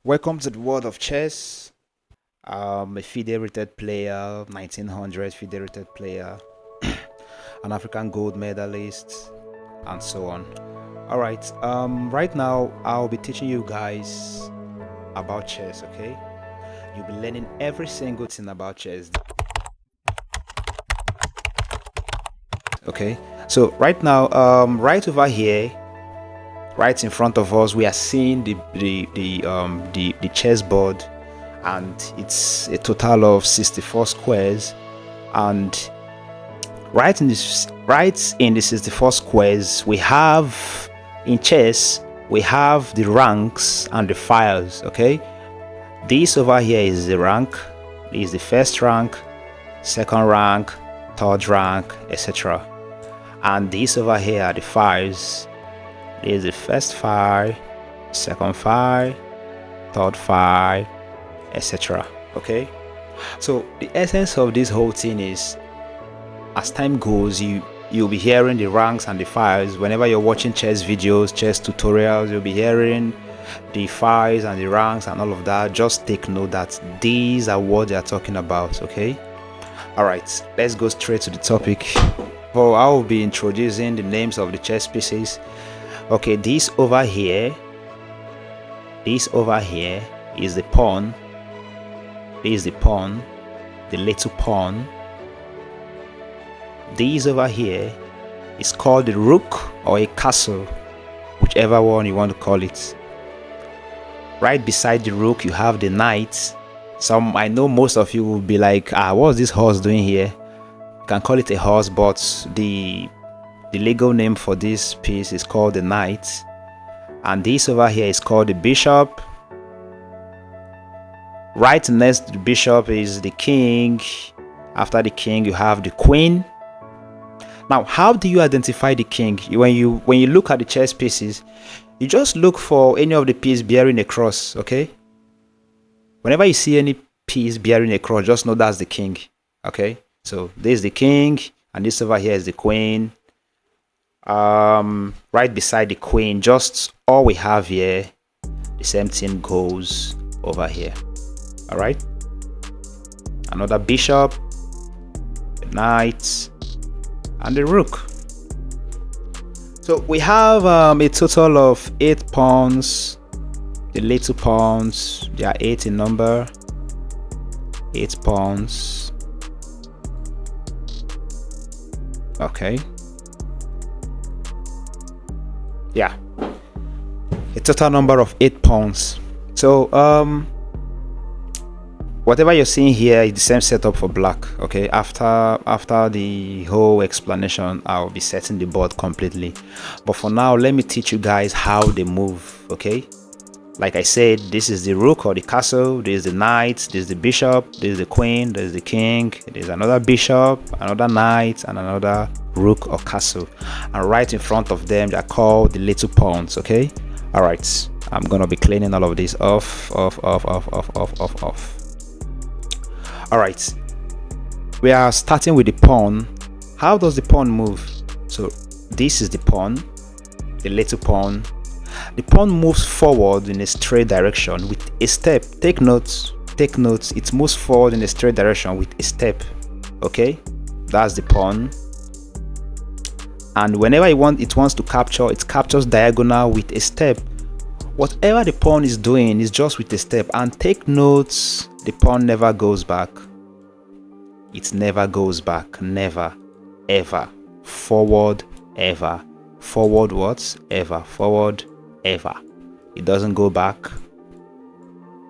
Welcome to the world of chess. I'm a FIDE rated player, 1900 FIDE rated player, an African gold medalist, and so on. Alright, right now I'll be teaching you guys about chess, okay? You'll be learning every single thing about chess. Okay, so right now, right over here, right in front of us, we are seeing the chessboard, and it's a total of 64 squares. And right in the 64 squares, we have in chess we have the ranks and the files. Okay, this over here is the rank. This is the first rank, second rank, third rank, etc. And this over here are the files. This is the first file, second file, third file, etc. Okay, so the essence of this whole thing is, as time goes, you'll be hearing the ranks and the files. Whenever you're watching chess videos, chess tutorials, you'll be hearing the files and the ranks and all of that. Just take note that these are what they are talking about. Okay, all right, let's go straight to the topic. Well, I will be introducing the names of the chess pieces. Okay, this over here is the pawn. This is the pawn, the little pawn. This over here is called the rook or a castle, whichever one you want to call it. Right beside the rook, you have the knight. I know most of you will be like, what's this horse doing here? You can call it a horse, but the legal name for this piece is called the knight. And this over here is called the bishop. Right next to the bishop is the king. After the king, you have the queen. Now, how do you identify the king? When you look at the chess pieces, you just look for any of the pieces bearing a cross. Okay, whenever you see any piece bearing a cross, just know that's the king. Okay, so this is the king, and this over here is the queen. Right beside the queen, just all we have here, the same thing goes over here. All right, another bishop, the knight, and the rook. So we have a total of 8 pawns. The little pawns, they are 8 in number. 8 pawns. Okay, yeah, a total number of 8 pawns. So whatever you're seeing here is the same setup for black. Okay, after the whole explanation, I'll be setting the board completely, but for now let me teach you guys how they move. Okay, like I said, this is the rook or the castle, this is the knight, this is the bishop, this is the queen, this is the king, there's another bishop, another knight, and another rook or castle, and right in front of them they are called the little pawns. Okay, all right, I'm gonna be cleaning all of this off. All right, we are starting with the pawn. How does the pawn move? So this is the pawn, the little pawn. The pawn moves forward in a straight direction with a step. Take notes, it moves forward in a straight direction with a step. Okay, that's the pawn. And whenever it wants to capture, it captures diagonal with a step. Whatever the pawn is doing is just with a step. And take notes, the pawn never goes back. It never goes back. Never, ever. Forward, ever. Forward what? Ever. Forward, ever. It doesn't go back.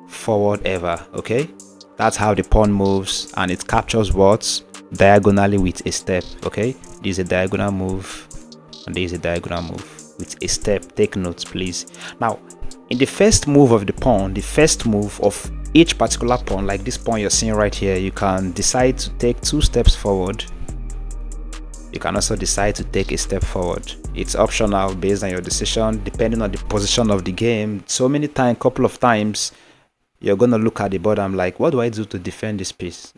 Forward, ever. Okay, that's how the pawn moves, and it captures what? Diagonally with a step. Okay, this is a diagonal move, and this is a diagonal move with a step. Take notes, please. Now, in the first move of the pawn, the first move of each particular pawn, like this pawn you're seeing right here, you can decide to take 2 steps forward. You can also decide to take a step forward. It's optional based on your decision, depending on the position of the game. So many times, couple of times, you're gonna look at the bottom like, what do I do to defend this piece?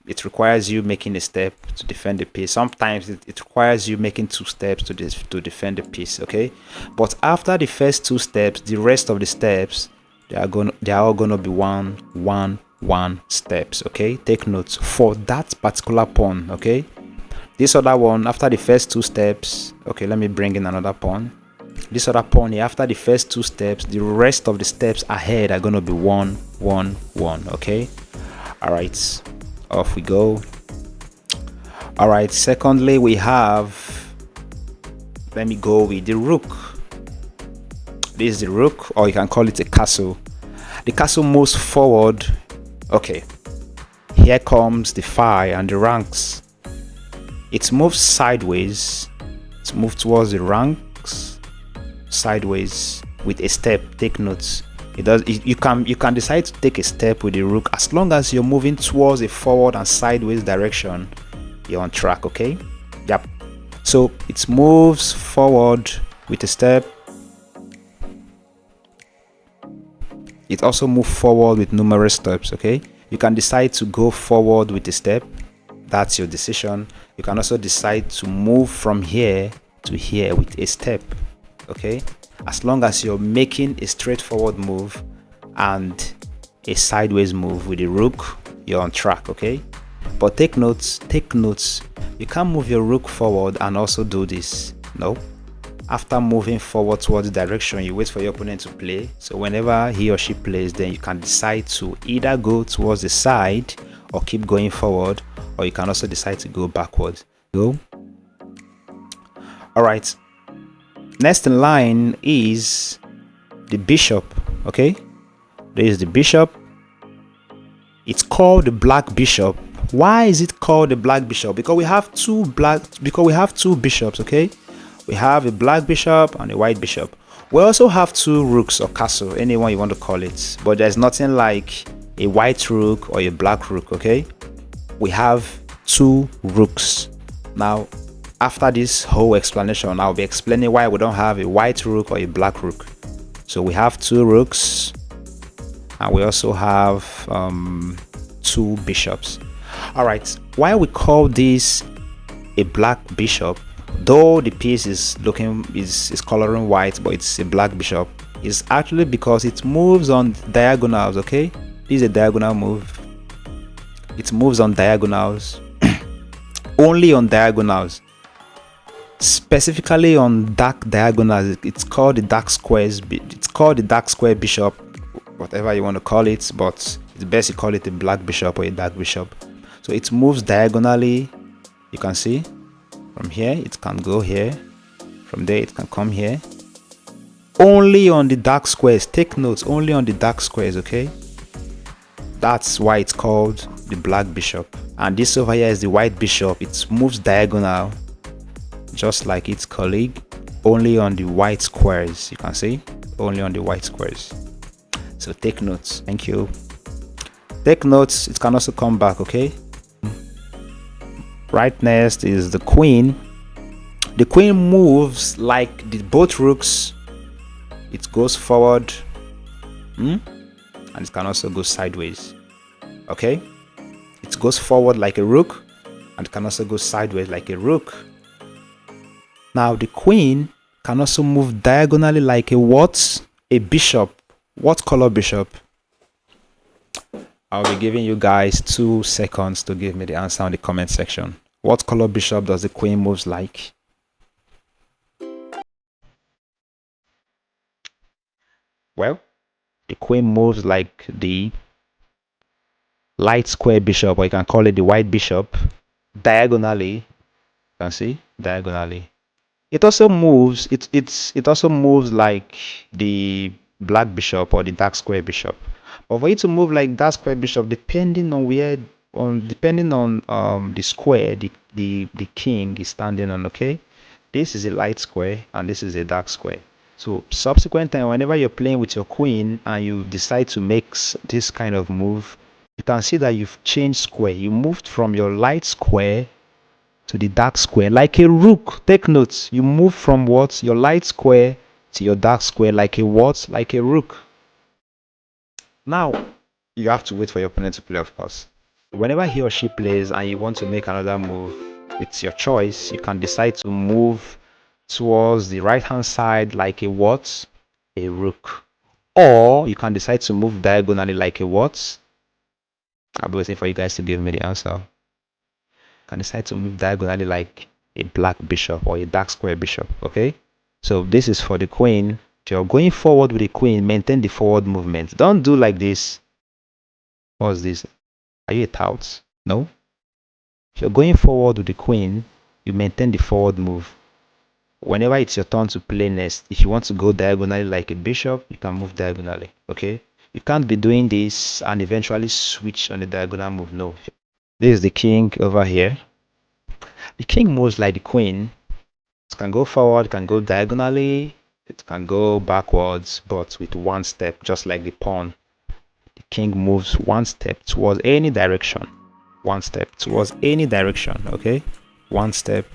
It requires you making a step to defend the piece. Sometimes it requires you making 2 steps to defend the piece. Okay, but after the first 2 steps, the rest of the steps, they are all gonna be one steps. Okay, take notes for that particular pawn. Okay, this other one, after the first two steps, okay, let me bring in another pawn. This other pawn here, after the first two steps, the rest of the steps ahead are gonna be 1 1 1. Okay, all right, off we go. All right, secondly, we have, let me go with the rook. This is the rook, or you can call it a castle. The castle moves forward. Okay, here comes the file and the ranks. It moves sideways. It's moved towards the ranks sideways with a step. Take notes. You can decide to take a step with the rook as long as you're moving towards a forward and sideways direction. You're on track. Okay, yep. So it moves forward with a step. It also moves forward with numerous steps. Okay, you can decide to go forward with a step. That's your decision. You can also decide to move from here to here with a step. Okay, as long as you're making a straightforward move and a sideways move with the rook, you're on track. Okay, but take notes, you can't move your rook forward and also do this. No, after moving forward towards the direction, you wait for your opponent to play. So whenever he or she plays, then you can decide to either go towards the side or keep going forward, or you can also decide to go backwards. Go. All right, next in line is the bishop. Okay, there is the bishop. It's called the black bishop. Why is it called the black bishop? Because we have two bishops. Okay, we have a black bishop and a white bishop. We also have two rooks or castle, anyone you want to call it, but there's nothing like a white rook or a black rook. Okay, we have two rooks. Now after this whole explanation, I'll be explaining why we don't have a white rook or a black rook. So we have two rooks and we also have two bishops. All right, why we call this a black bishop, though the piece is coloring white, but it's a black bishop, is actually because it moves on diagonals. Okay, this is a diagonal move. It moves on diagonals. Only on diagonals, specifically on dark diagonals. It's called the dark squares. It's called the dark square bishop, whatever you want to call it, but it's best you call it a black bishop or a dark bishop. So it moves diagonally. You can see from here it can go here, from there it can come here. Only on the dark squares. Take notes, only on the dark squares. Okay, that's why it's called the black bishop. And this over here is the white bishop. It moves diagonal just like its colleague, only on the white squares. You can see, only on the white squares. So take notes. Thank you. Take notes. It can also come back. Okay, right next is the queen. The queen moves like the both rooks. It goes forward and it can also go sideways. Okay, it goes forward like a rook and it can also go sideways like a rook. Now the queen can also move diagonally like a what? A bishop. What color bishop? I'll be giving you guys 2 seconds to give me the answer in the comment section. What color bishop does the queen moves like? Well, the queen moves like the light square bishop, or you can call it the white bishop, diagonally. You can see, diagonally. It also moves. It also moves like the black bishop or the dark square bishop. But for you to move like dark square bishop, depending on the square the king is standing on. Okay, this is a light square and this is a dark square. So subsequent time, whenever you're playing with your queen and you decide to make this kind of move, you can see that you've changed square. You moved from your light square to the dark square like a rook. Take notes, you move from what? Your light square to your dark square like a what? Like a rook. Now you have to wait for your opponent to play, of course. Whenever he or she plays and you want to make another move, it's your choice. You can decide to move towards the right hand side like a what? A rook. or you can decide to move diagonally like a what? I'll be waiting for you guys to give me the answer. You can decide to move diagonally like a black bishop or a dark square bishop. Okay, so this is for the queen. If you're going forward with the queen, maintain the forward movement. Don't do like this. What's this? Are you a tout? No. If you're going forward with the queen, you maintain the forward move. Whenever it's your turn to play next, if you want to go diagonally like a bishop, you can move diagonally. Okay, you can't be doing this and eventually switch on the diagonal move. No. This is the king over here. The king moves like the queen. It can go forward, it can go diagonally, it can go backwards, but with one step, just like the pawn. The king moves one step towards any direction. One step towards any direction. Okay, one step.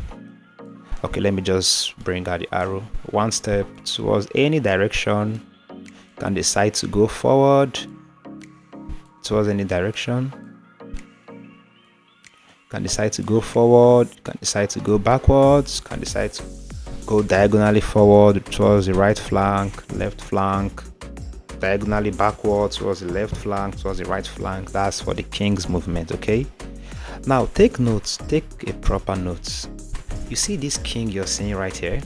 Okay, let me just bring out the arrow. One step towards any direction. You can decide to go forward towards any direction. You can decide to go forward. You can decide to go backwards. You can decide to go diagonally forward towards the right flank, left flank, diagonally backward towards the left flank, towards the right flank. That's for the king's movement. Okay, now take notes, take a proper notes. You see this king you're seeing right here?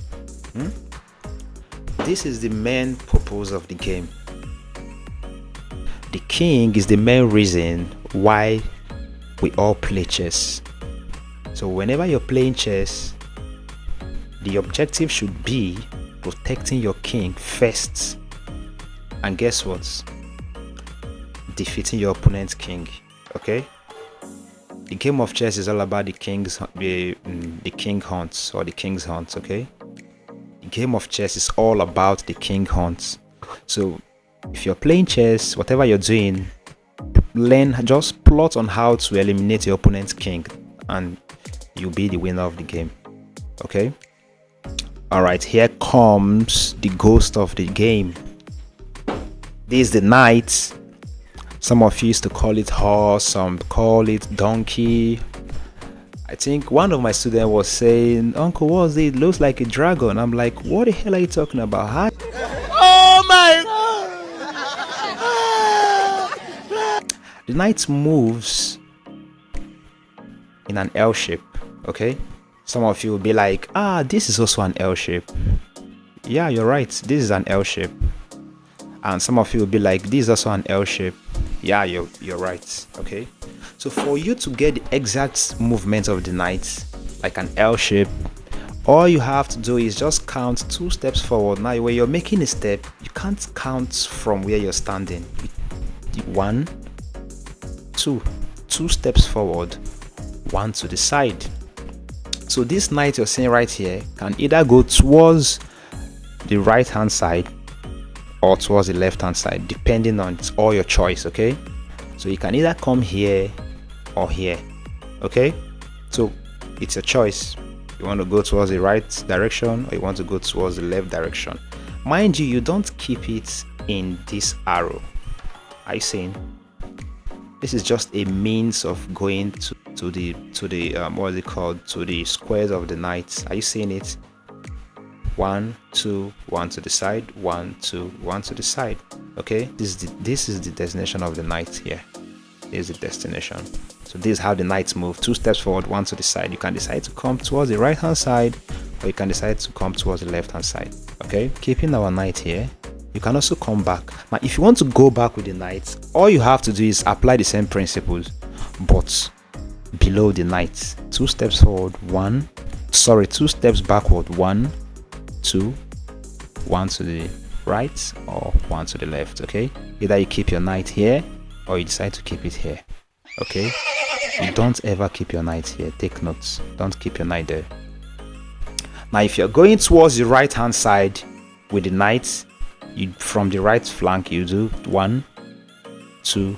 This is the main purpose of the game. The king is the main reason why we all play chess. So whenever you're playing chess, the objective should be protecting your king first. And guess what? Defeating your opponent's king. Okay? The game of chess is all about the king hunts or the king's hunts. Okay? The game of chess is all about the king hunts. So if you're playing chess, whatever you're doing, just plot on how to eliminate your opponent's king and you'll be the winner of the game. Okay, all right, here comes the ghost of the game. This is the knight. Some of you used to call it horse, some call it donkey. I think one of my students was saying, "Uncle, what's it? It looks like a dragon." I'm like, what the hell are you talking about? Huh? Oh my god! The knight moves in an L shape. Okay, some of you will be like, this is also an L shape. Yeah, you're right, this is an L shape. And some of you will be like, this is also an L shape. Yeah, you're right. Okay, so for you to get the exact movement of the knight like an L shape, all you have to do is just count 2 steps forward. Now when you're making a step, you can't count from where you're standing. 1, 2 steps forward, 1 to the side. So this knight you're seeing right here can either go towards the right hand side or towards the left hand side, depending on, it's all your choice. Okay, so you can either come here or here. Okay, so it's a choice. You want to go towards the right direction or you want to go towards the left direction. Mind you, you don't keep it in this arrow. Are you seeing? This is just a means of going to the what is it called, to the squares of the knights. Are you seeing it? 1, 2, 1 to the side, 1, 2, 1 to the side. Okay, this is the destination of the knight here. This is the destination. So this is how the knights move: 2 steps forward, 1 to the side. You can decide to come towards the right hand side or you can decide to come towards the left hand side. Okay, keeping our knight here. You can also come back. Now if you want to go back with the knight, all you have to do is apply the same principles but below the knight. 2 steps forward, 2 steps backward, 1, 2, 1 to the right or 1 to the left. Okay, either you keep your knight here or you decide to keep it here. Okay, you don't ever keep your knight here. Take notes, don't keep your knight there. Now if you're going towards the right hand side with the knight, from the right flank you do 1, 2,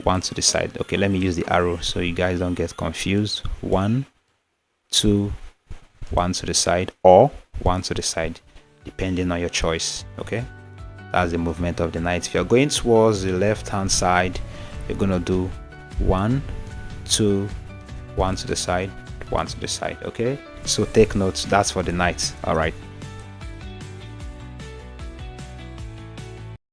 1 to the side. Okay, let me use the arrow so you guys don't get confused. 1, 2, 1 to the side or 1 to the side, depending on your choice. Okay, that's the movement of the knight. If you're going towards the left hand side, you're gonna do 1, 2, 1 to the side, 1 to the side. Okay, so take notes. That's for the knight. All right.